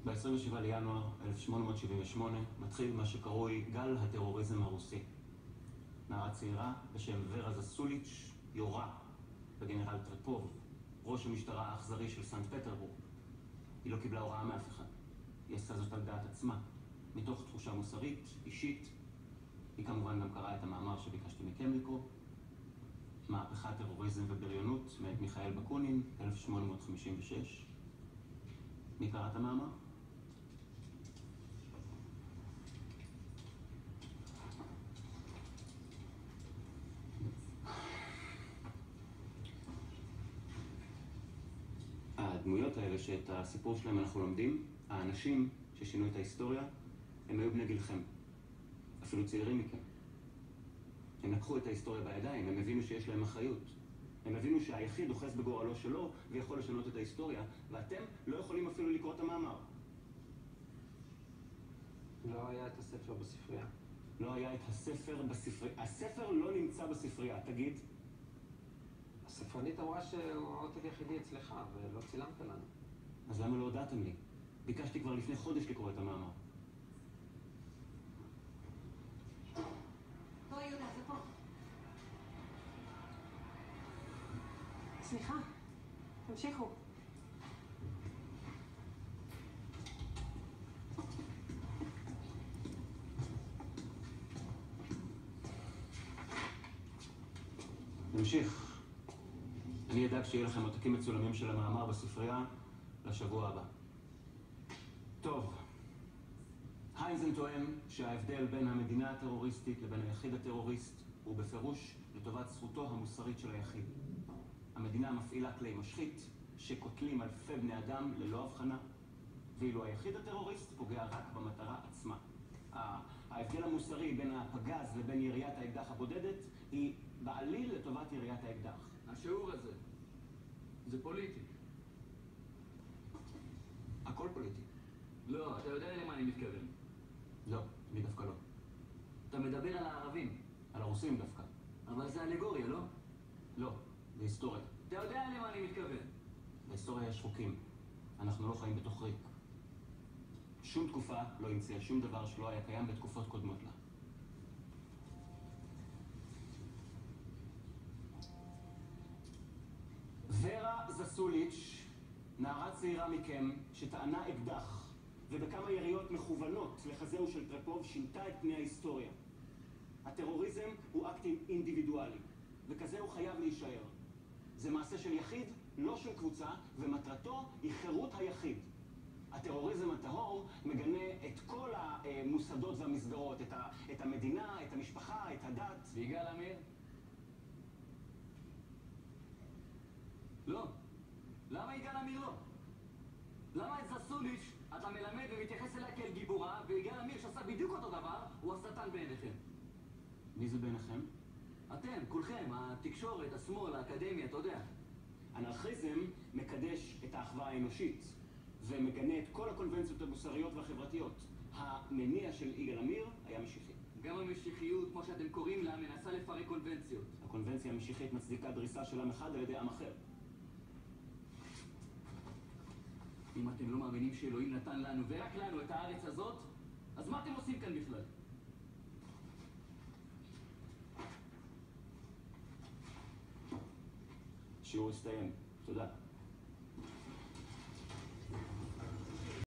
ב-27 לינואר 1878 מתחיל מה שקרוי גל הטרוריזם הרוסי. נערה צעירה בשם ורה זסוליץ' יורה בגנרל טרפוב, ראש המשטרה האכזרי של סנט פטרבורג. היא לא קיבלה הוראה מאף אחד. היא עשה זאת על דעת עצמה, מתוך תחושה מוסרית, אישית. היא כמובן גם קראה את המאמר שביקשתי מכם לקרוא, מהפכת טרוריזם ובריונות, מאת מיכאל בקונין, 1856. מי קרא את המאמר? הדמויות האלה שאת הסיפור שלהם אנחנו לומדים, האנשים ששינו את ההיסטוריה, הם היו בני גילכם, אפילו צעירים מכם. הם לקחו את ההיסטוריה בידיים, הם הבינו שיש להם אחריות. הם הבינו שהיחיד אוחז בגורלו שלו ויכול לשנות את ההיסטוריה, ואתם לא יכולים אפילו לקרוא את המאמר. לא היה את הספר בספרייה. לא היה את הספר בספרייה. הספר לא נמצא בספרייה, תגיד. הספרנית אמרה שהוא העותק יחידי אצלך, ולא צילמת לנו. אז למה לא הודעתם לי? ביקשתי כבר לפני חודש לקרוא את המאמר. בוא יהודה, זה פה. סליחה, תמשיכו. נמשיך. אני אדאג שיהיה לכם עותקים מצולמים של המאמר בספרייה לשבוע הבא. טוב. היינזן טוען שההבדל בין המדינה הטרוריסטית לבין היחיד הטרוריסט הוא בפירוש לטובת זכותו המוסרית של היחיד. המדינה מפעילה כלי משחית שקוטלים אלפי בני אדם ללא הבחנה, ואילו היחיד הטרוריסט פוגע רק במטרה עצמה. ההבדל המוסרי בין הפגז לבין יריית האקדח הבודדת היא בעליל לטובת יריית האקדח. השיעור הזה, זה פוליטי. הכל פוליטי. לא, אתה יודע למה אני מתכוון. לא, אני דווקא לא. אתה מדבר על הערבים. על הרוסים דווקא. אבל זה אלגוריה, לא? לא, זה היסטוריה. אתה יודע למה אני מתכוון. בהיסטוריה יש חוקים. אנחנו לא חיים בתוך ריק. שום תקופה לא המציאה שום דבר שלא היה קיים בתקופות קודמות לה. ורה זסוליץ', נערה צעירה מכם, שטענה אקדח ובכמה יריות מכוונות לחזהו של טרפוב, שינתה את פני ההיסטוריה. הטרוריזם הוא אקט אינדיבידואלי, וכזה הוא חייב להישאר. זה מעשה של יחיד, לא של קבוצה, ומטרתו היא חירות היחיד. הטרוריזם הטהור מגנה את כל המוסדות והמסגרות, את המדינה, את המשפחה, את הדת. ויגאל עמיר? לא. למה יגאל עמיר לא? למה את זסוליץ' אתה מלמד ומתייחס אליה כאל גיבורה, ויגאל עמיר שעשה בדיוק אותו דבר, הוא השטן בעיניכם? מי זה בעיניכם? אתם, כולכם, התקשורת, השמאל, האקדמיה, אתה יודע. אנרכיזם מקדש את האחווה האנושית, ומגנה את כל הקונבנציות המוסריות והחברתיות. המניע של יגאל עמיר היה משיחי. גם המשיחיות, כמו שאתם קוראים לה, מנסה לפרק קונבנציות. הקונבנציה המשיחית מצדיקה דריסה של עם אחד על ידי עם אחר. אם אתם לא מאמינים שאלוהים נתן לנו ורק לנו את הארץ הזאת, אז מה אתם עושים כאן בכלל? שיעור הסתיים. תודה.